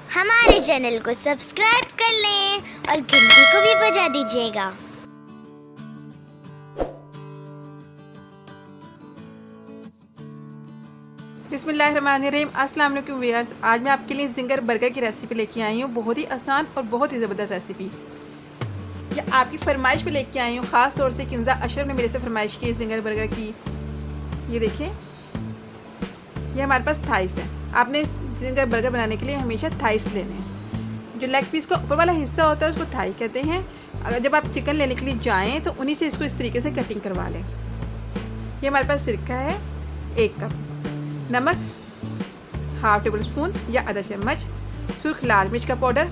हमारे चैनल को सब्सक्राइब कर लें और घंटी को भी बजा दीजिएगा। बिस्मिल्लाहिर्रहमानिर्रहीम। अस्सलाम वालेकुम व्यूअर्स। आज मैं आपके लिए जिंगर बर्गर की रेसिपी लेके आई हूँ। बहुत ही आसान और बहुत ही ज़बरदस्त रेसिपी। ये आपकी फरमाइश पे लेके आई हूँ। ख़ास तौर से किंजा अशरफ ने मेरे से फरमाइश की जिंगर बर्गर की। ये देखिए, ये हमारे पास थाइस है। आपने जिंगर बर्गर बनाने के लिए हमेशा थाइस लेने हैं। जो लेग पीस का ऊपर वाला हिस्सा होता है उसको थाई कहते हैं। अगर जब आप चिकन लेने के लिए जाएँ तो उन्हीं से इसको इस तरीके से कटिंग करवा लें। ये हमारे पास सिरका है 1 कप, नमक हाफ टेबल स्पून या आधा चम्मच, सुर्ख लाल मिर्च का पाउडर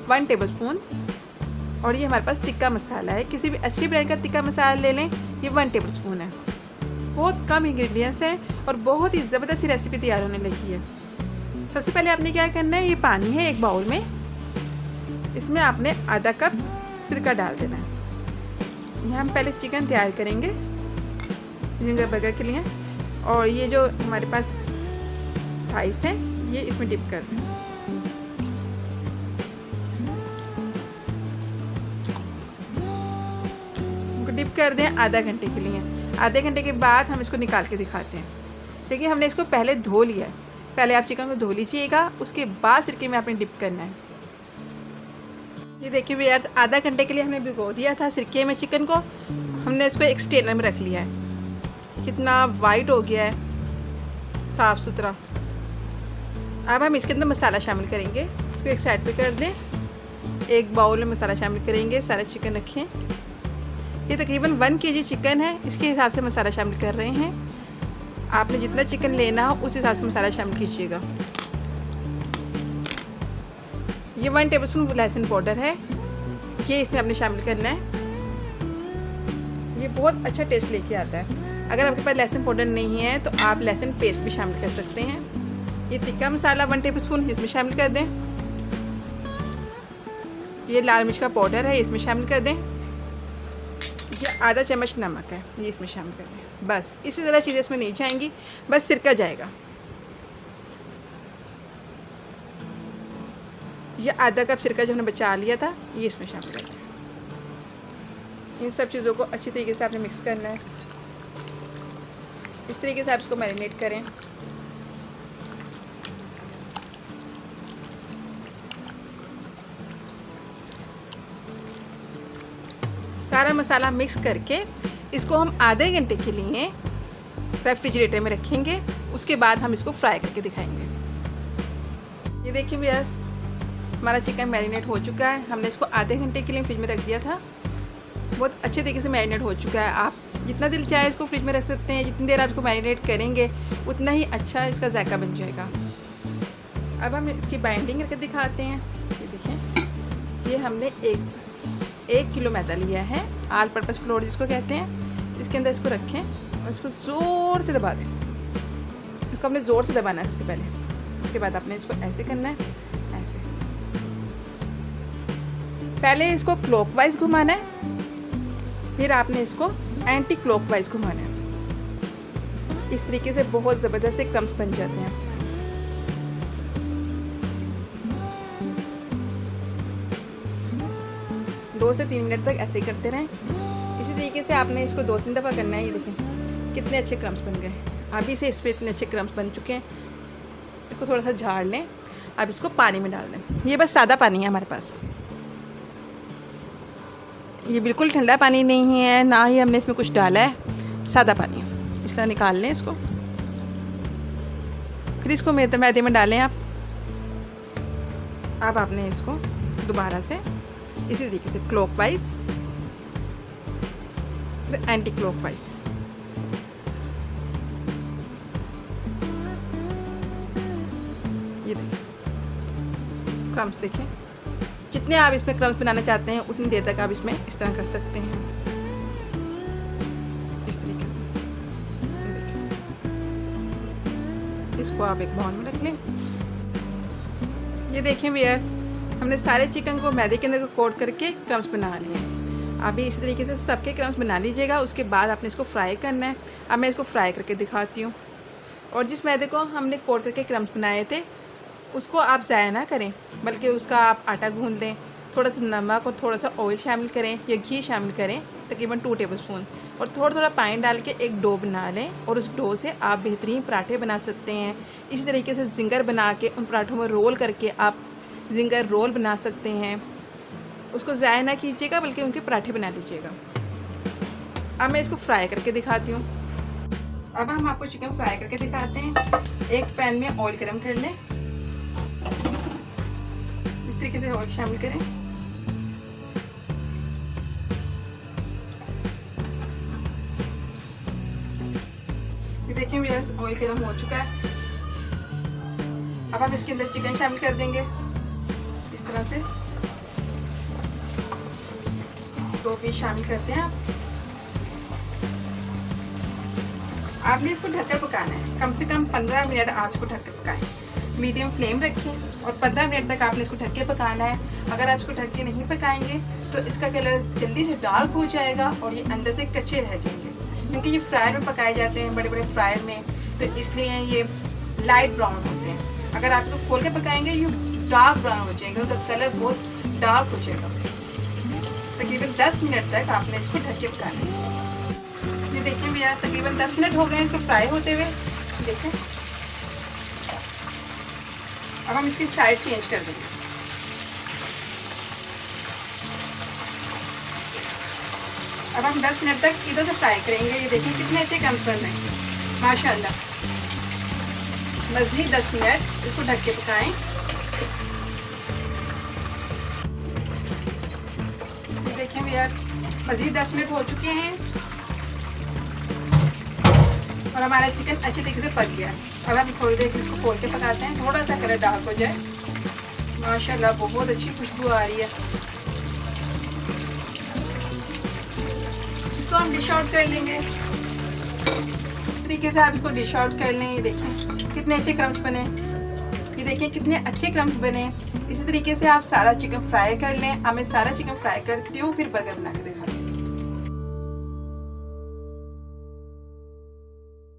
1 टेबल स्पून, और ये हमारे पास तिक्का मसाला है। किसी भी अच्छी ब्रांड का तिक्का मसाला ले लें। ये 1 टेबल स्पून है। बहुत कम इंग्रेडिएंट्स हैं और बहुत ही ज़बरदस्त सी रेसिपी तैयार होने लगी है। सबसे पहले आपने क्या करना है, ये पानी है एक बाउल में, इसमें आपने आधा कप सिरका डाल देना है। यहाँ हम पहले चिकन तैयार करेंगे जिंगर बर्गर के लिए, और ये जो हमारे पास थाइस है ये इसमें डिप कर दें। इनको डिप कर दें आधा घंटे के लिए। आधे घंटे के बाद हम इसको निकाल के दिखाते हैं। देखिए, हमने इसको पहले धो लिया है। पहले आप चिकन को धो लीजिएगा, उसके बाद सिरके में आपने डिप करना है। ये देखिए व्यूअर्स, आधा घंटे के लिए हमने भिगो दिया था सिरके में चिकन को। हमने इसको एक स्ट्रेनर में रख लिया है। कितना वाइट हो गया है, साफ़ सुथरा। अब हम इसके अंदर मसाला शामिल करेंगे। इसको एक साइड पे कर दें। एक बाउल में मसाला शामिल करेंगे। सारा चिकन रखें। ये तकरीबन 1 kg चिकन है, इसके हिसाब से मसाला शामिल कर रहे हैं। आपने जितना चिकन लेना हो उस हिसाब से मसाला शामिल कीजिएगा। ये 1 टेबल स्पून लहसुन पाउडर है, ये इसमें आपने शामिल करना है। ये बहुत अच्छा टेस्ट लेके आता है। अगर आपके पास लहसुन पाउडर नहीं है तो आप लहसुन पेस्ट भी शामिल कर सकते हैं। ये तिक्का मसाला 1 टेबल स्पून इसमें शामिल कर दें। ये लाल मिर्च का पाउडर है, इसमें शामिल कर दें। ये आधा चम्मच नमक है, ये इसमें शामिल कर दें। बस इससे ज़्यादा चीज़ें इसमें नहीं जाएंगी, बस सिरका जाएगा। ये आधा कप सिरका जो हमने बचा लिया था ये इसमें शामिल कर दें। इन सब चीज़ों को अच्छी तरीके से आपने मिक्स करना है। इस तरीके से आप इसको मैरिनेट करें। सारा मसाला मिक्स करके इसको हम आधे घंटे के लिए रेफ्रिजरेटर में रखेंगे। उसके बाद हम इसको फ्राई करके दिखाएंगे। ये देखिए भैया, हमारा चिकन मैरिनेट हो चुका है। हमने इसको आधे घंटे के लिए फ्रिज में रख दिया था। बहुत अच्छे तरीके से मैरिनेट हो चुका है। आप जितना दिल चाहे इसको फ्रिज में रख सकते हैं। जितनी देर आप इसको मैरिनेट करेंगे उतना ही अच्छा इसका जायका बन जाएगा। अब हम इसकी बाइंडिंग करके दिखाते हैं। ये देखिए, ये हमने 1 किलो मैदा लिया है, ऑल पर्पस फ्लोर जिसको कहते हैं। इसके अंदर इसको रखें और इसको ज़ोर से दबा दें। इसको हमने ज़ोर से दबाना है सबसे पहले। उसके बाद आपने इसको ऐसे करना है, ऐसे। पहले इसको क्लॉकवाइज घुमाना है, फिर आपने इसको एंटी क्लॉकवाइज घुमाना है। इस तरीके से बहुत ज़बरदस्त से क्रम्स बन जाते हैं। दो से 3 मिनट तक ऐसे ही करते रहें। इसी तरीके से आपने इसको 2-3 दफ़ा करना है। ये देखें कितने अच्छे क्रम्स बन गए। अभी से इस पर इतने अच्छे क्रम्स बन चुके हैं। इसको थोड़ा सा झाड़ लें। अब इसको पानी में डाल दें। ये बस सादा पानी है हमारे पास, ये बिल्कुल ठंडा पानी नहीं है, ना ही हमने इसमें कुछ डाला है। सादा पानी है। इस तरह निकाल लें इसको। फिर इसको मैदे में डालें आप। अब आपने इसको दोबारा से इसी तरीके से क्लॉकवाइज फिर एंटी क्लॉकवाइज। ये देखिए क्रम्स, देखें जितने आप इसमें क्रम्स बनाना चाहते हैं उतनी देर तक आप इसमें इस तरह कर सकते हैं। इस तरीके से इसको आप एक बाउल में रख लें। ये देखें व्यूअर्स, हमने सारे चिकन को मैदे के अंदर कोट करके क्रम्स बना लिए। आप भी इसी तरीके से सबके क्रम्स बना लीजिएगा। उसके बाद आपने इसको फ्राई करना है। अब मैं इसको फ्राई करके दिखाती हूँ। और जिस मैदे को हमने कोट करके क्रम्स बनाए थे उसको आप ज़ाया ना करें, बल्कि उसका आप आटा गूंद दें, थोड़ा सा नमक और थोड़ा सा ऑयल शामिल करें या घी शामिल करें, तकरीबन 2 टेबलस्पून, और थोड़ा थोड़ा पानी डाल के एक डो बना लें और उस डो से आप बेहतरीन पराठे बना सकते हैं। इसी तरीके से जिंगर बना के उन पराठों में रोल करके आप जिंगर रोल बना सकते हैं। उसको ज़ाया ना कीजिएगा, बल्कि उनके पराठे बना लीजिएगा। अब मैं इसको फ्राई करके दिखाती हूँ। अब हम आपको चिकन फ्राई करके दिखाते हैं। एक पैन में ऑयल गरम कर लें, इस तरीके से ऑयल शामिल करें। ये देखिए मेरा ऑयल गरम हो चुका है। अब हम इसके अंदर चिकन शामिल कर देंगे इस तरह से। 2 पीस शामिल करते हैं। आपने इसको ढककर पकाना है, कम से कम 15 मिनट आप इसको ढककर पकाएं। मीडियम फ्लेम रखें और 15 मिनट तक आपने इसको ढक के पकाना है। अगर आप इसको ढक के नहीं पकाएंगे तो इसका कलर जल्दी से डार्क हो जाएगा और ये अंदर से कच्चे रह जाएंगे, क्योंकि ये फ्रायर में पकाए जाते हैं, बड़े बड़े फ्रायर में, तो इसलिए ये लाइट ब्राउन होते हैं। अगर आप इसको खोल के पकाएंगे ये डार्क ब्राउन हो जाएंगे, उनका कलर बहुत डार्क हो जाएगा। तकरीबन 10 मिनट तक आपने इसको ढक के पकाना है। ये देखिए भैया तकरीबन 10 मिनट हो गए इसको फ्राई होते हुए। देखें, अब हम इसकी साइड चेंज कर देंगे। अब हम 10 मिनट तक इधर से फ्राई करेंगे। ये देखिए कितने अच्छे क्रम्स बन रहे हैं माशाल्लाह। मज़ीद 10 मिनट इसको ढक के पकाएं। ये देखिए भैया मज़ीद 10 मिनट हो चुके हैं और हमारा चिकन अच्छी तरीके से पक गया। अब हम थोड़ी देर इसको खोल के पकाते हैं, थोड़ा सा कलर डार्क हो जाए। माशाल्लाह बहुत अच्छी खुशबू आ रही है। इसको हम डिश आउट कर लेंगे। इस तरीके से आप इसको डिश आउट कर लें। ये देखें कितने अच्छे क्रम्स बने, ये देखिए कितने अच्छे क्रम्स बने। इसी तरीके से आप सारा चिकन फ्राई कर लें। अब मैं सारा चिकन फ्राई करती हूँ, फिर बर्गर बना के दिखाती हूँ।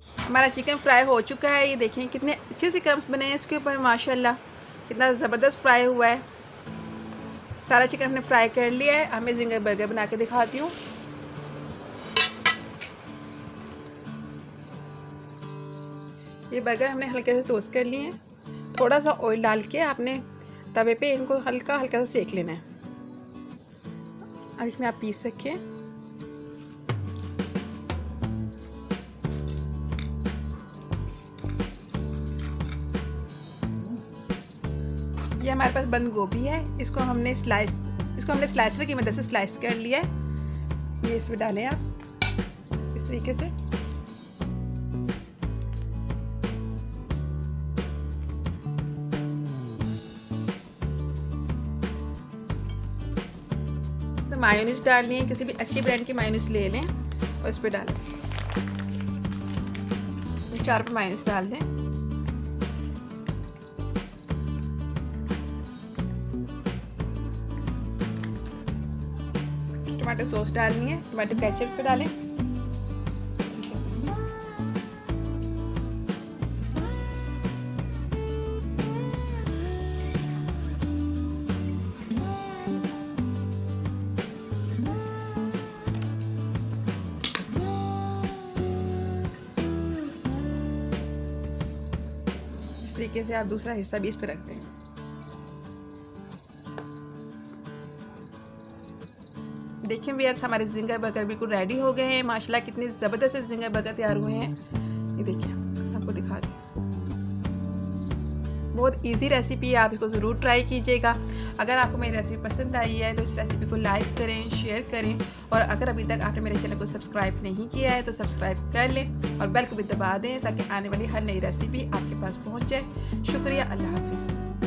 हमारा चिकन फ्राई हो चुका है। ये देखें कितने अच्छे से क्रम्स बने हैं इसके ऊपर, माशाल्लाह कितना ज़बरदस्त फ्राई हुआ है। सारा चिकन हमने फ्राई कर लिया है। अब मैं जिंगर बर्गर बना के दिखाती हूँ। ये बर्गर हमने हल्के से टोस्ट कर लिए हैं। थोड़ा सा ऑयल डाल के आपने तवे पे इनको हल्का हल्का सा सेक लेना है। अब इसमें आप पीस रखिए। ये हमारे पास बंद गोभी है, इसको हमने स्लाइसर की मदद से स्लाइस कर लिया है। ये इसमें डालें आप इस तरीके से। तो मायोनीज डालनी है, किसी भी अच्छी ब्रांड की मायोनीज ले लें और इस पर डालें। 4 मायोनीज डाल दें। टमाटो सॉस डालनी है, टमाटो केचप पे डालें। इस तरीके से आप दूसरा हिस्सा भी इस पे रख दें। देखिए व्यूअर्स हमारे जिंगर बर्गर बिल्कुल रेडी हो गए हैं। माशाल्लाह कितने ज़बरदस्त जिंगर बर्गर तैयार हुए हैं। ये देखिए आपको दिखाती हूँ। बहुत इजी रेसिपी है, आप इसको ज़रूर ट्राई कीजिएगा। अगर आपको मेरी रेसिपी पसंद आई है तो इस रेसिपी को लाइक करें, शेयर करें, और अगर अभी तक आपने मेरे चैनल को सब्सक्राइब नहीं किया है तो सब्सक्राइब कर लें और बेल को भी दबा दें ताकि आने वाली हर नई रेसिपी आपके पास पहुँच जाए। शुक्रिया, अल्लाह हाफिज़।